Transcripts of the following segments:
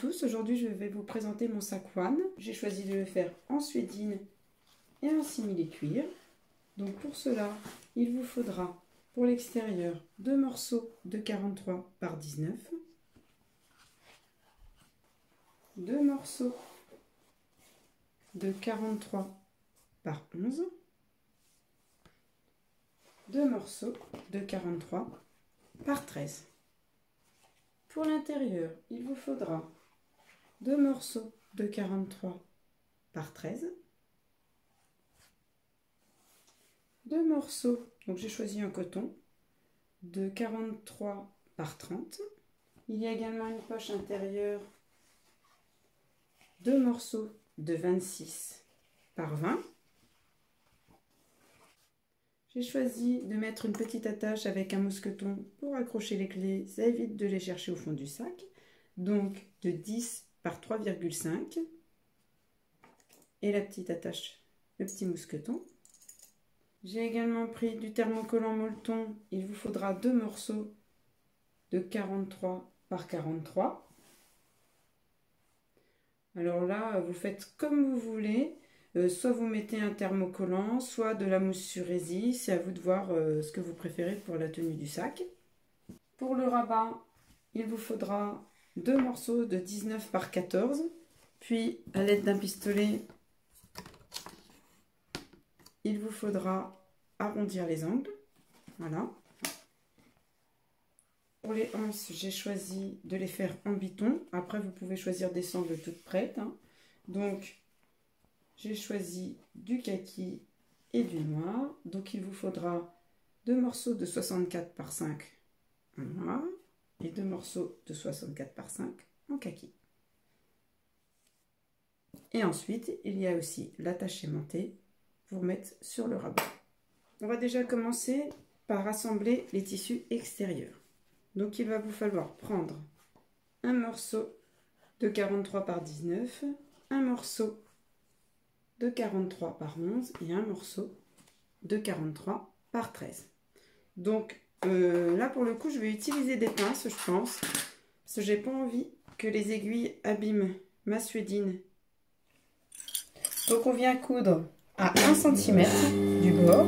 tous, aujourd'hui je vais vous présenter mon sac One. J'ai choisi de le faire en suédine et en simili-cuir. Donc pour cela, il vous faudra pour l'extérieur 2 morceaux de 43 par 19, 2 morceaux de 43 par 11, 2 morceaux de 43 par 13. Pour l'intérieur, il vous faudra 2 morceaux de 43 par 13, 2 morceaux, donc j'ai choisi un coton, de 43 par 30. Il y a également une poche intérieure, 2 morceaux de 26 par 20. J'ai choisi de mettre une petite attache avec un mousqueton pour accrocher les clés, ça évite de les chercher au fond du sac. Donc de 10 par 3,5. Et la petite attache, le petit mousqueton. J'ai également pris du thermocollant molleton, il vous faudra 2 morceaux de 43 par 43. Alors là, vous faites comme vous voulez. Soit vous mettez un thermocollant, soit de la mousse sur rési. C'est à vous de voir ce que vous préférez pour la tenue du sac. Pour le rabat, il vous faudra 2 morceaux de 19 par 14. Puis, à l'aide d'un pistolet, il vous faudra arrondir les angles. Voilà. Pour les anses, j'ai choisi de les faire en biton. Après, vous pouvez choisir des sangles toutes prêtes. Donc, j'ai choisi du kaki et du noir. Donc, il vous faudra 2 morceaux de 64 par 5 en noir et 2 morceaux de 64 par 5 en kaki. Et ensuite, il y a aussi l'attache aimantée pour mettre sur le rabat. On va déjà commencer par assembler les tissus extérieurs. Donc, il va vous falloir prendre un morceau de 43 par 19, un morceau de 43 par 11 et un morceau de 43 par 13. Donc là pour le coup je vais utiliser des pinces je pense, parce que j'ai pas envie que les aiguilles abîment ma suédine. Donc on vient coudre à 1 cm du bord.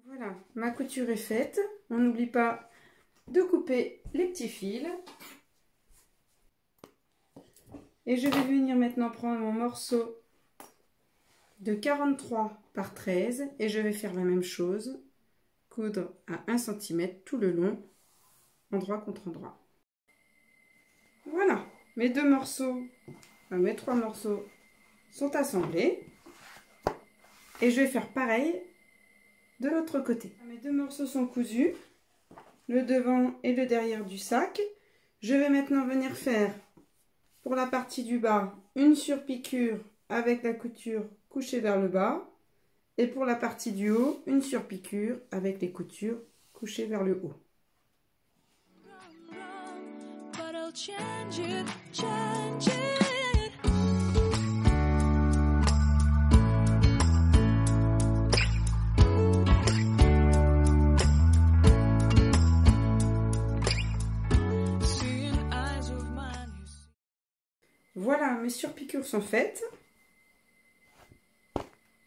Voilà, ma couture est faite. On n'oublie pas de couper les petits fils. Et je vais venir maintenant prendre mon morceau de 43 par 13 et je vais faire la même chose, coudre à 1 cm tout le long, endroit contre endroit. Voilà, mes 2 morceaux, enfin mes 3 morceaux sont assemblés et je vais faire pareil de l'autre côté. Mes 2 morceaux sont cousus, le devant et le derrière du sac. Je vais maintenant venir faire pour la partie du bas une surpiqûre avec la couture couchée vers le bas et pour la partie du haut une surpiqûre avec les coutures couchées vers le haut. Voilà, mes surpiqûres sont faites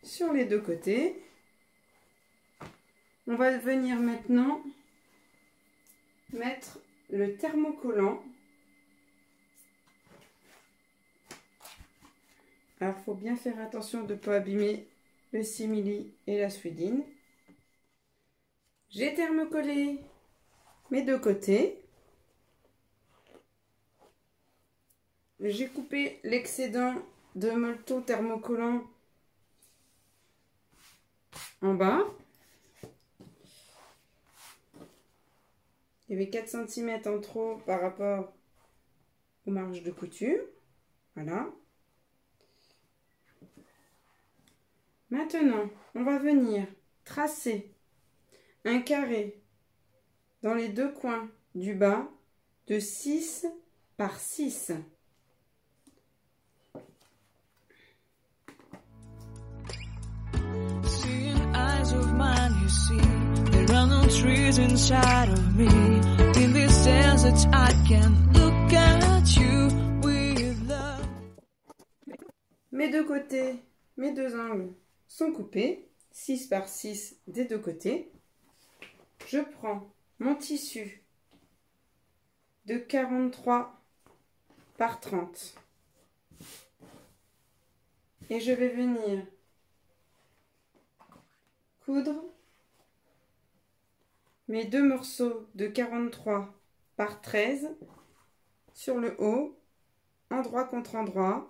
sur les deux côtés. On va venir maintenant mettre le thermocollant. Alors, il faut bien faire attention de ne pas abîmer le simili et la suédine. J'ai thermocollé mes deux côtés. J'ai coupé l'excédent de molleton thermocollant en bas. Il y avait 4 cm en trop par rapport aux marges de couture. Voilà. Maintenant, on va venir tracer un carré dans les deux coins du bas de 6 par 6. eyes of mine, you see, there are no trees inside of me. In this desert, I can look at you with love. Mes deux côtés, mes deux angles sont coupés, 6 par 6 des deux côtés. Je prends mon tissu de 43 par 30 et je vais venir coudre mes deux morceaux de 43 par 13 sur le haut, endroit contre endroit,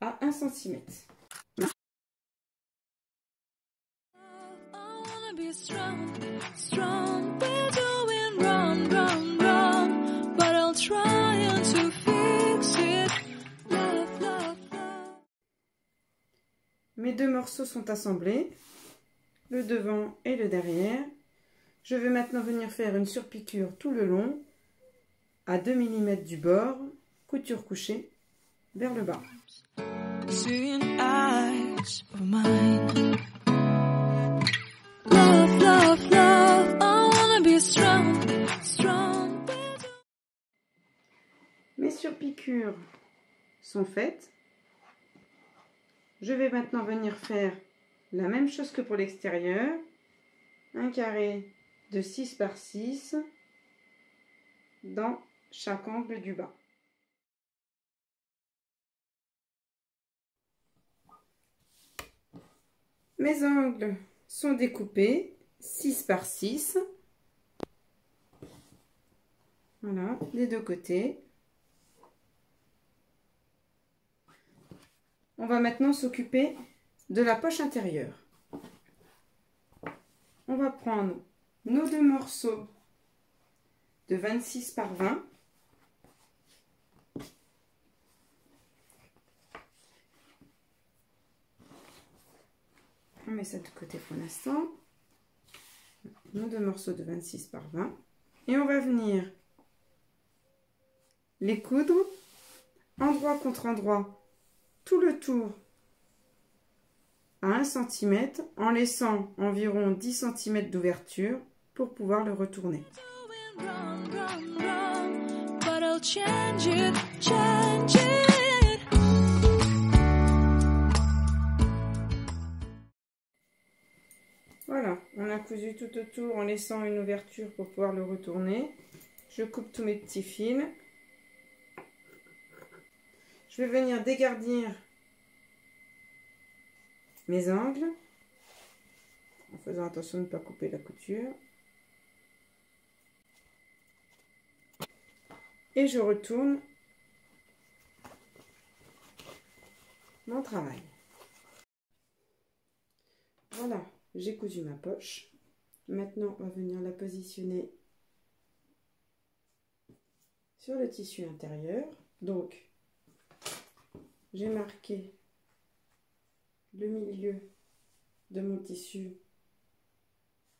à 1 cm. Mes deux morceaux sont assemblés, le devant et le derrière. Je vais maintenant venir faire une surpiqûre tout le long, à 2 mm du bord, couture couchée, vers le bas. Mes surpiqûres sont faites. Je vais maintenant venir faire la même chose que pour l'extérieur. Un carré de 6 par 6 dans chaque angle du bas. Mes angles sont découpés 6 par 6. Voilà, des deux côtés. On va maintenant s'occuper de la poche intérieure. On va prendre nos deux morceaux de 26 par 20. On met ça de côté pour l'instant. Nos deux morceaux de 26 par 20. Et on va venir les coudre endroit contre endroit tout le tour à 1 cm en laissant environ 10 cm d'ouverture pour pouvoir le retourner. Voilà, on a cousu tout autour en laissant une ouverture pour pouvoir le retourner. Je coupe tous mes petits fils. Je vais venir dégarnir mes angles en faisant attention de ne pas couper la couture. Et je retourne mon travail. Voilà, j'ai cousu ma poche. Maintenant, on va venir la positionner sur le tissu intérieur. Donc, j'ai marqué le milieu de mon tissu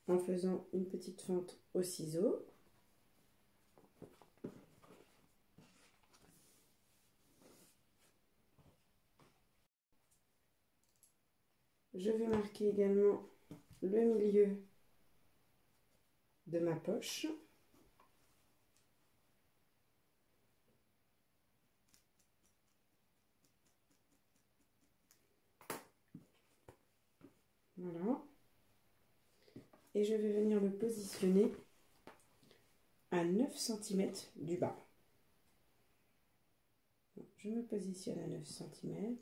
en faisant une petite fente au ciseau. Je vais marquer également le milieu de ma poche. Voilà. Et je vais venir le positionner à 9 cm du bas. Je me positionne à 9 cm.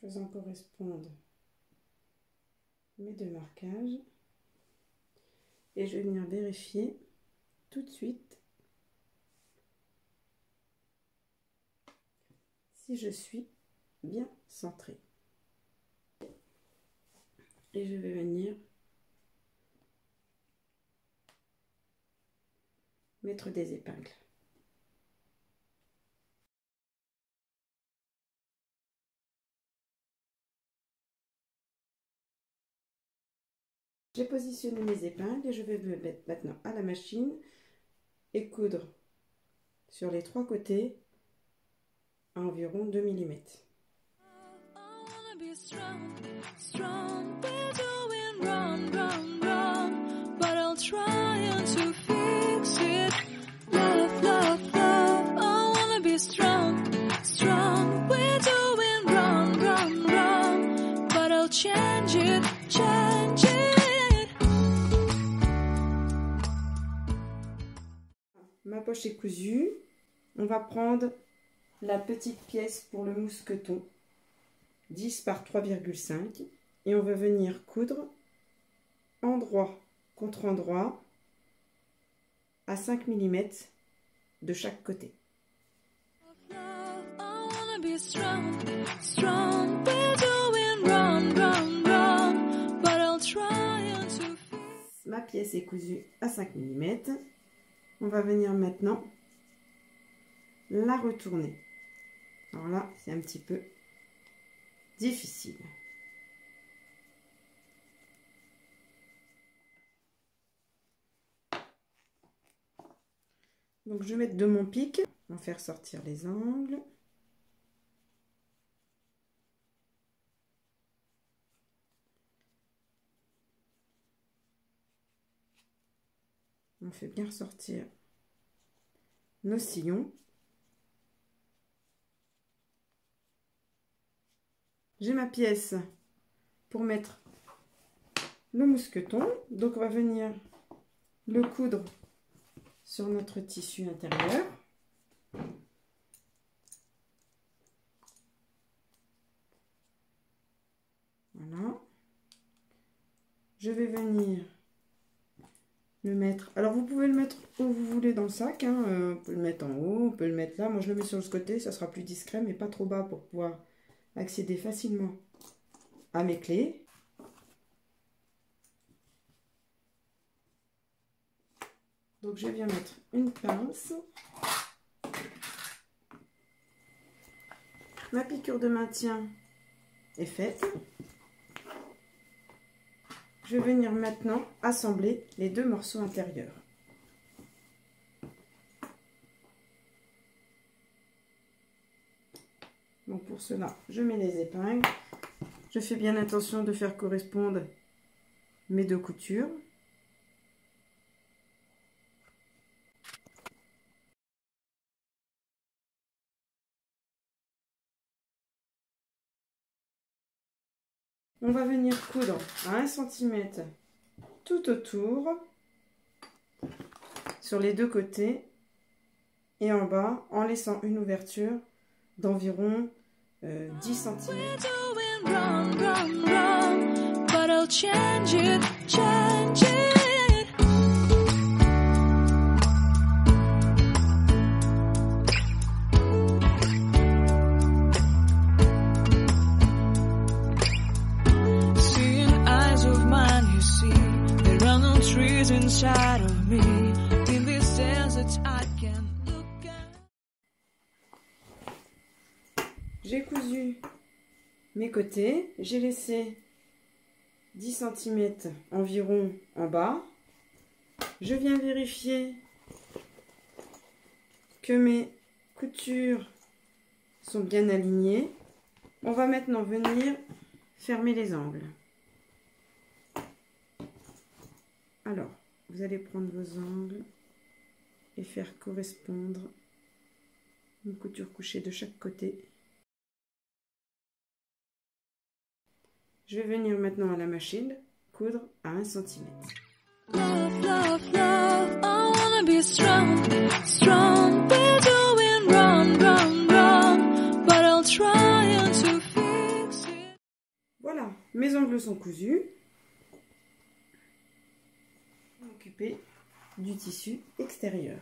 Faisant correspondre mes deux marquages. Et je vais venir vérifier tout de suite si je suis bien centrée. Et je vais venir mettre des épingles. J'ai positionné mes épingles et je vais me mettre maintenant à la machine et coudre sur les trois côtés à environ 2 mm. be strong, strong. We're doing wrong, wrong, wrong. But I'll try to fix it. Love, love, love. I wanna be strong, strong. We're doing wrong, wrong, wrong. But I'll change it, change it. Ma poche est cousue. On va prendre la petite pièce pour le mousqueton, 10 par 3,5, et on va venir coudre endroit contre endroit à 5 mm de chaque côté. Ma pièce est cousue à 5 mm. On va venir maintenant la retourner. Alors là, c'est un petit peu difficile. Donc je vais mettre de mon pic, on va faire sortir les angles. On fait bien ressortir nos sillons. J'ai ma pièce pour mettre le mousqueton. Donc on va venir le coudre sur notre tissu intérieur. Voilà. Je vais venir le mettre. Alors vous pouvez le mettre où vous voulez dans le sac. Hein. On peut le mettre en haut, on peut le mettre là. Moi je le mets sur ce côté, ça sera plus discret, mais pas trop bas pour pouvoir accéder facilement à mes clés. Donc je viens mettre une pince. Ma piqûre de maintien est faite. Je vais venir maintenant assembler les deux morceaux intérieurs. Donc pour cela, je mets les épingles. Je fais bien attention de faire correspondre mes deux coutures. On va venir coudre à 1 cm tout autour, sur les deux côtés et en bas, en laissant une ouverture d'environ 10 cm. Inside of me, in this desert I can look at. J'ai cousu mes côtés, j'ai laissé 10 cm environ en bas. Je viens vérifier que mes coutures sont bien alignées. On va maintenant venir fermer les angles. Alors, vous allez prendre vos angles et faire correspondre une couture couchée de chaque côté. Je vais venir maintenant à la machine coudre à 1 cm. Love, love, love, I wanna be strong, strong. We're doing wrong, wrong, wrong, but I'll try to fix it. Voilà, mes ongles sont cousus. M'occuper du tissu extérieur.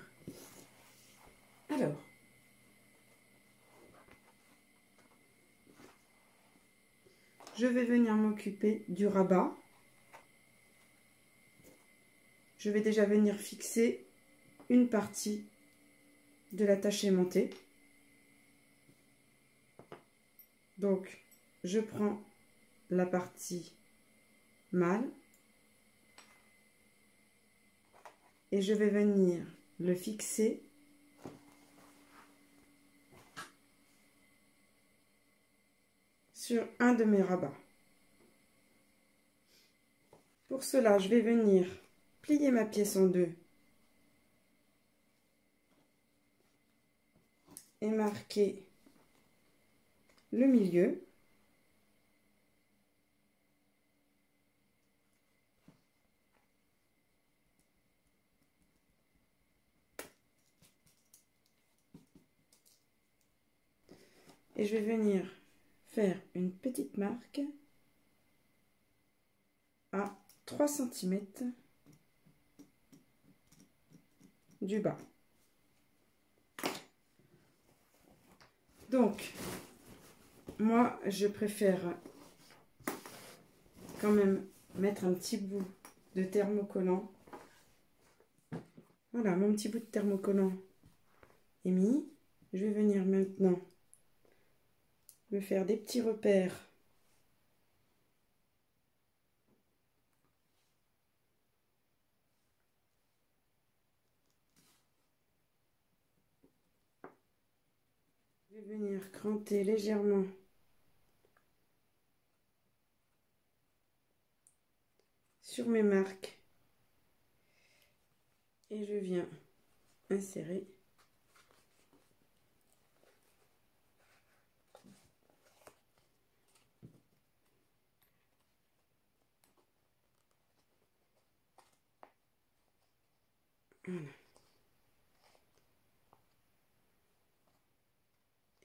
Alors, je vais venir m'occuper du rabat. Je vais déjà venir fixer une partie de l'attaché aimanté. Donc, je prends la partie mâle et je vais venir le fixer sur un de mes rabats. Pour cela, je vais venir plier ma pièce en deux et marquer le milieu. Et je vais venir faire une petite marque à 3 cm du bas. Donc, moi, je préfère quand même mettre un petit bout de thermocollant. Voilà, mon petit bout de thermocollant est mis. Je vais venir maintenant me faire des petits repères je vais venir cranter légèrement sur mes marques et je viens insérer voilà.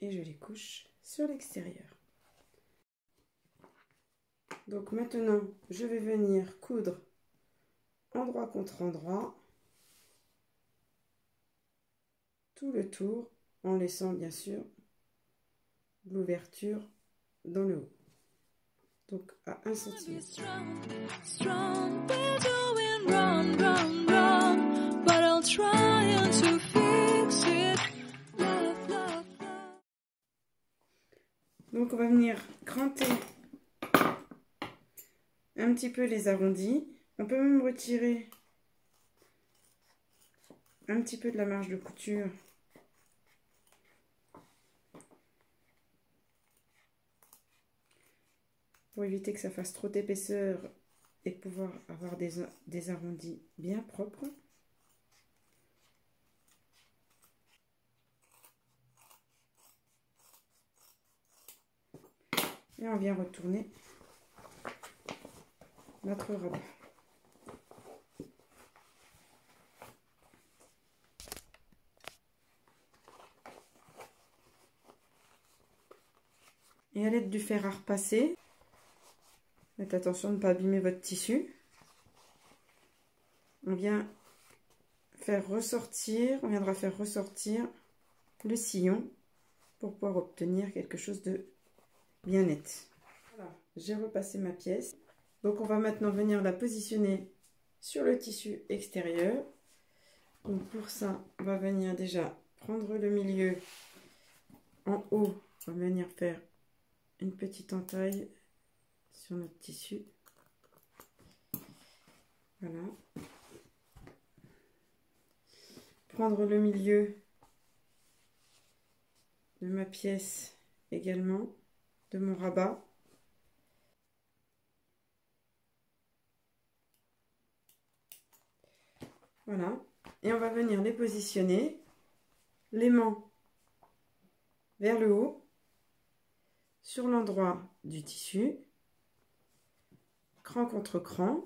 Et je les couche sur l'extérieur. Donc maintenant, je vais venir coudre endroit contre endroit tout le tour en laissant bien sûr l'ouverture dans le haut. Donc à 1 cm. Donc on va venir cranter un petit peu les arrondis. On peut même retirer un petit peu de la marge de couture pour éviter que ça fasse trop d'épaisseur et pouvoir avoir des arrondis bien propres. Et on vient retourner notre rabat. Et à l'aide du fer à repasser, faites attention de ne pas abîmer votre tissu. On viendra faire ressortir le sillon pour pouvoir obtenir quelque chose de bien net. Voilà, j'ai repassé ma pièce. Donc on va maintenant venir la positionner sur le tissu extérieur. Donc pour ça, on va venir déjà prendre le milieu en haut. On va venir faire une petite entaille sur notre tissu. Voilà. Prendre le milieu de ma pièce également, de mon rabat. Voilà. Et on va venir les positionner, l'aimant vers le haut, sur l'endroit du tissu, cran contre cran.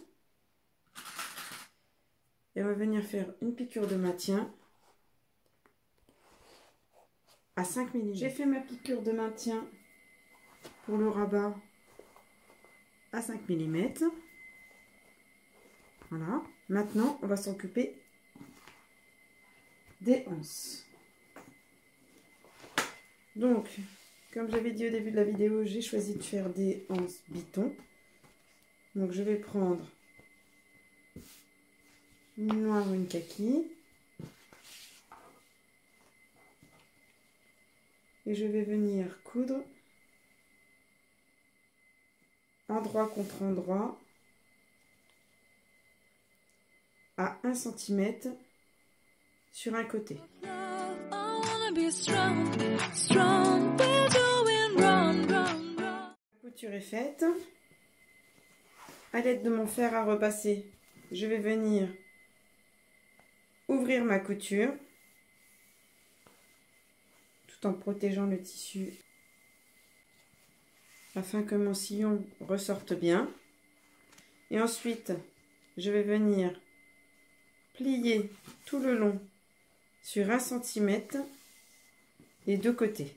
Et on va venir faire une piqûre de maintien à 5 mm. J'ai fait ma piqûre de maintien pour le rabat à 5 mm. Voilà. Maintenant, on va s'occuper des anses. Donc, comme j'avais dit au début de la vidéo, j'ai choisi de faire des anses bitons. Donc, je vais prendre une noire ou une kaki. Et je vais venir coudre endroit contre endroit à 1 cm sur un côté. couture est faite. À l'aide de mon fer à repasser, je vais venir ouvrir ma couture tout en protégeant le tissu afin que mon sillon ressorte bien. Et ensuite, je vais venir plier tout le long sur 1 cm les deux côtés.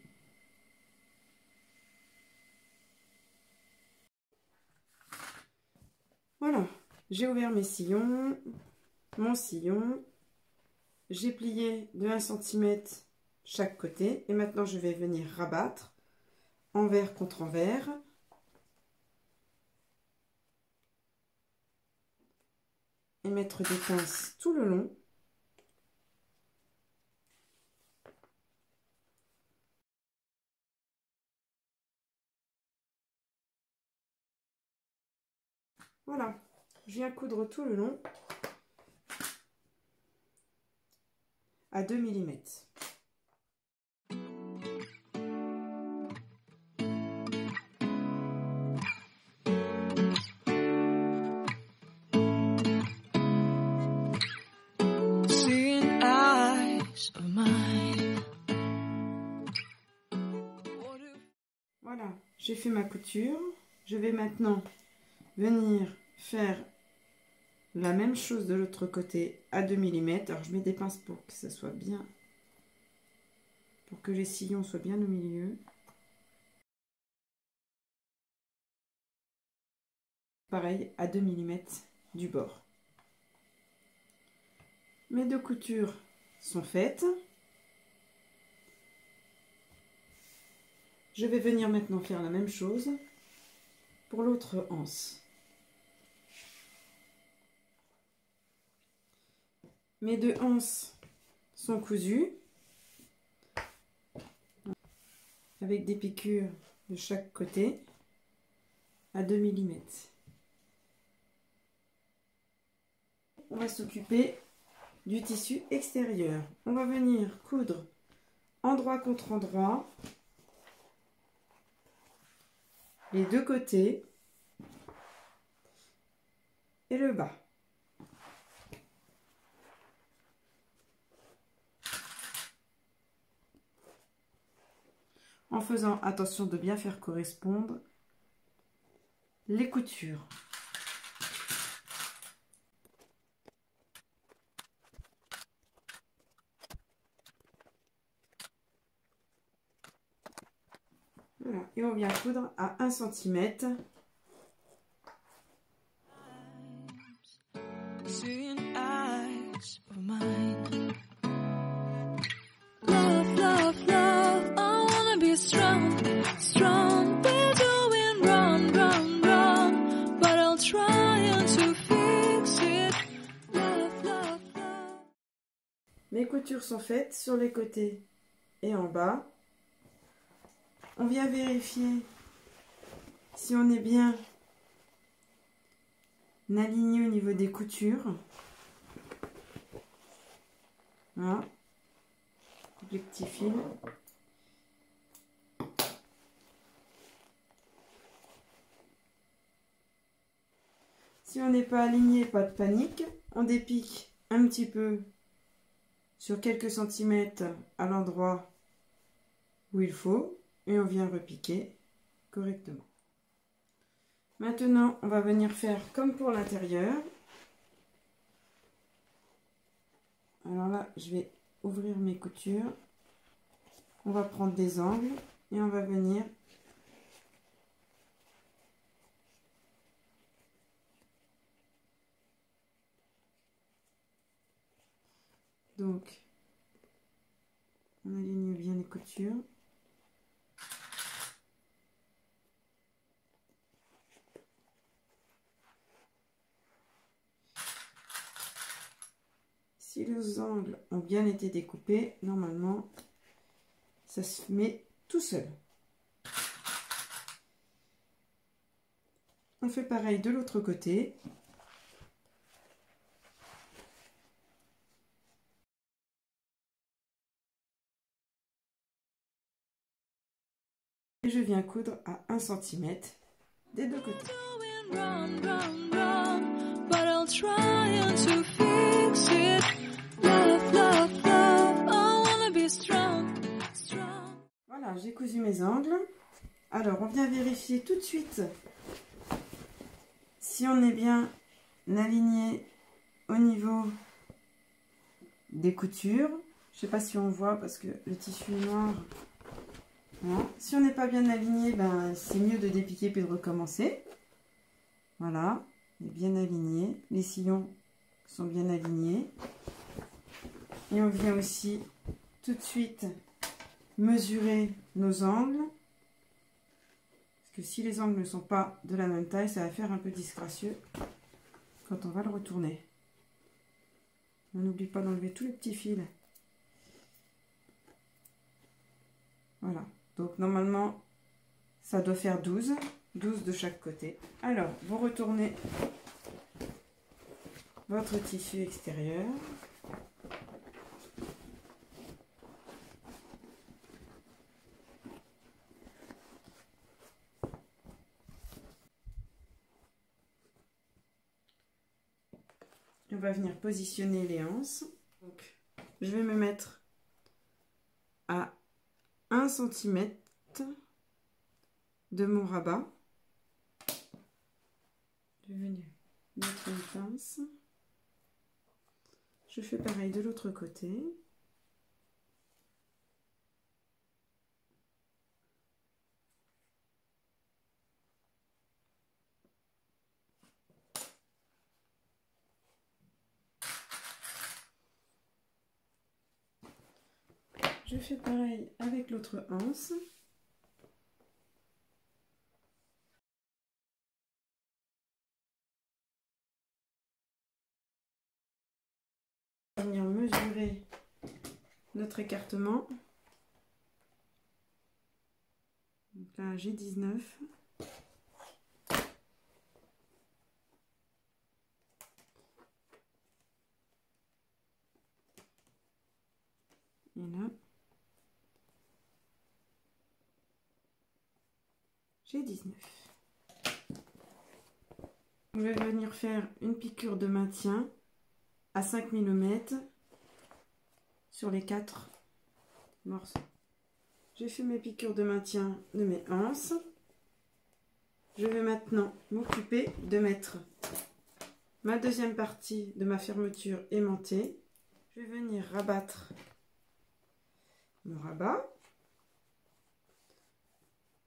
Voilà, j'ai ouvert mes sillons, mon sillon, j'ai plié de 1 cm chaque côté et maintenant je vais venir rabattre envers contre envers. Et mettre des pinces tout le long. Voilà, je viens coudre tout le long à 2 mm. Seeing eyes of mine. Voilà, j'ai fait ma couture. Je vais maintenant venir faire la même chose de l'autre côté à 2 mm. Alors je mets des pinces pour que ça soit bien, pour que les sillons soient bien au milieu. Pareil à 2 mm du bord. Mes deux coutures sont faites. Je vais venir maintenant faire la même chose pour l'autre anse. Mes deux anses sont cousues avec des piqûres de chaque côté à 2 mm. On va s'occuper du tissu extérieur. On va venir coudre endroit contre endroit les deux côtés et le bas. En faisant attention de bien faire correspondre les coutures. Voilà, et on vient coudre à 1 cm. Seeing eyes of mine. Love, love, love, I wanna be strong, strong. We're doing wrong, wrong, wrong, but I'll try to fix it. Love, love, love. Mes coutures sont faites sur les côtés et en bas. On vient vérifier si on est bien aligné au niveau des coutures. Voilà. Les petits fils. Si on n'est pas aligné, pas de panique. On dépique un petit peu sur quelques centimètres à l'endroit où il faut et on vient repiquer correctement. Maintenant, on va venir faire comme pour l'intérieur. Alors là, je vais ouvrir mes coutures. On va prendre des angles et on va venir donc on aligne bien les coutures. Si les angles ont bien été découpés, normalement, ça se met tout seul. On fait pareil de l'autre côté. Et je viens coudre à 1 cm des deux côtés. Run, run, run, but I'll try to fix it. Love, love, love, I wanna be strong, strong. Voilà, j'ai cousu mes angles. Alors, on vient vérifier tout de suite si on est bien aligné au niveau des coutures. Je sais pas si on voit parce que le tissu est noir. Voilà. Si on n'est pas bien aligné, ben, c'est mieux de dépiquer puis de recommencer. Voilà, on est bien aligné. Les sillons sont bien alignés. Et on vient aussi tout de suite mesurer nos angles. Parce que si les angles ne sont pas de la même taille, ça va faire un peu disgracieux quand on va le retourner. On n'oublie pas d'enlever tous les petits fils. Voilà, donc normalement, ça doit faire 12 de chaque côté. Alors, vous retournez votre tissu extérieur. On va venir positionner les anses. Donc, je vais me mettre à 1 cm de mon rabat. Je vais venir mettre une pince. Je fais pareil de l'autre côté. Je fais pareil avec l'autre anse. On va venir mesurer notre écartement. Donc là, j'ai 19. Et là, j'ai 19. Je vais venir faire une piqûre de maintien à 5 mm sur les 4 morceaux. J'ai fait mes piqûres de maintien de mes anses. Je vais maintenant m'occuper de mettre ma deuxième partie de ma fermeture aimantée. Je vais venir rabattre mon rabat.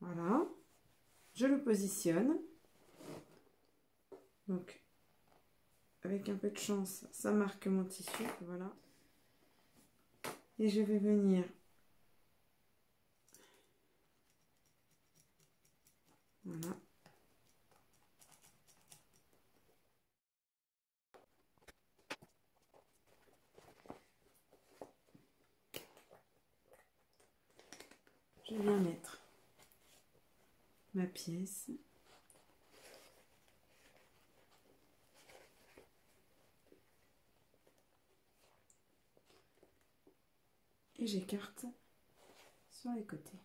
Voilà. Je le positionne. Donc, avec un peu de chance, ça marque mon tissu. Voilà. Et je vais venir voilà. Je viens mettre ma pièce. Et j'écarte sur les côtés.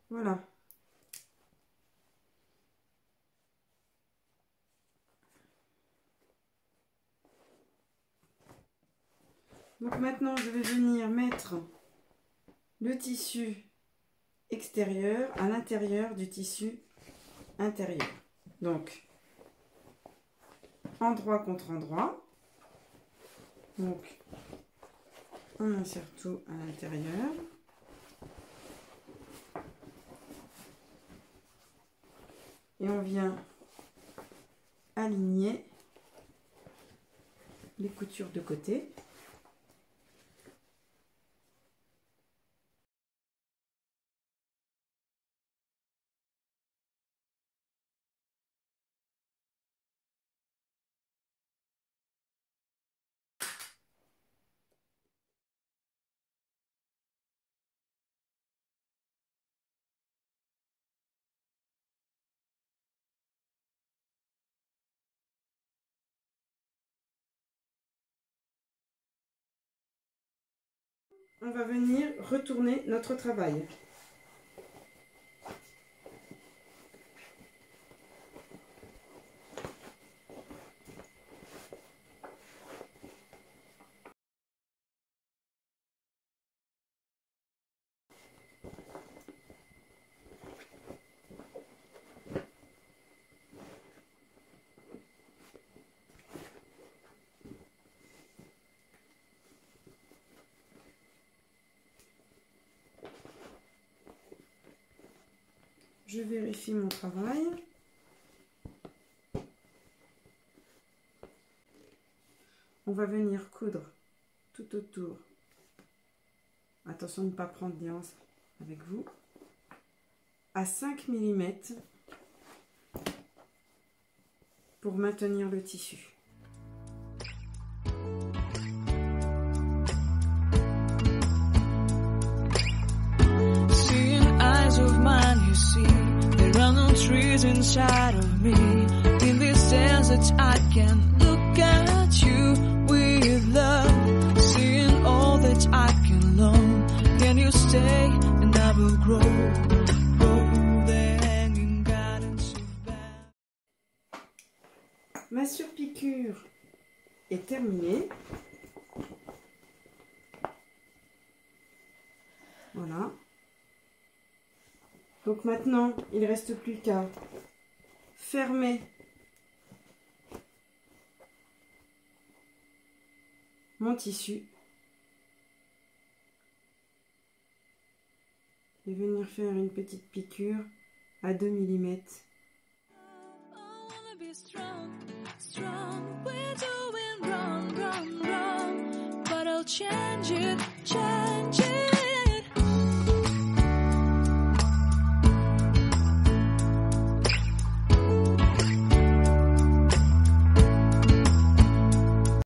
Voilà. Donc maintenant, je vais venir mettre le tissu extérieur à l'intérieur du tissu intérieur. Donc, endroit contre endroit. Donc, on insère tout à l'intérieur. Et on vient aligner les coutures de côté. On va venir retourner notre travail. Je vérifie mon travail. On va venir coudre tout autour. Attention de ne pas prendre des anses avec vous. À 5 mm pour maintenir le tissu. Trees inside of me. In this desert I can look at you with love, seeing all that I can learn. Can you stay and I will grow the hanging gardens of bad. Ma surpiqûre est terminée. Voilà. Donc maintenant, il ne reste plus qu'à fermer mon tissu et venir faire une petite piqûre à 2 mm. Change it.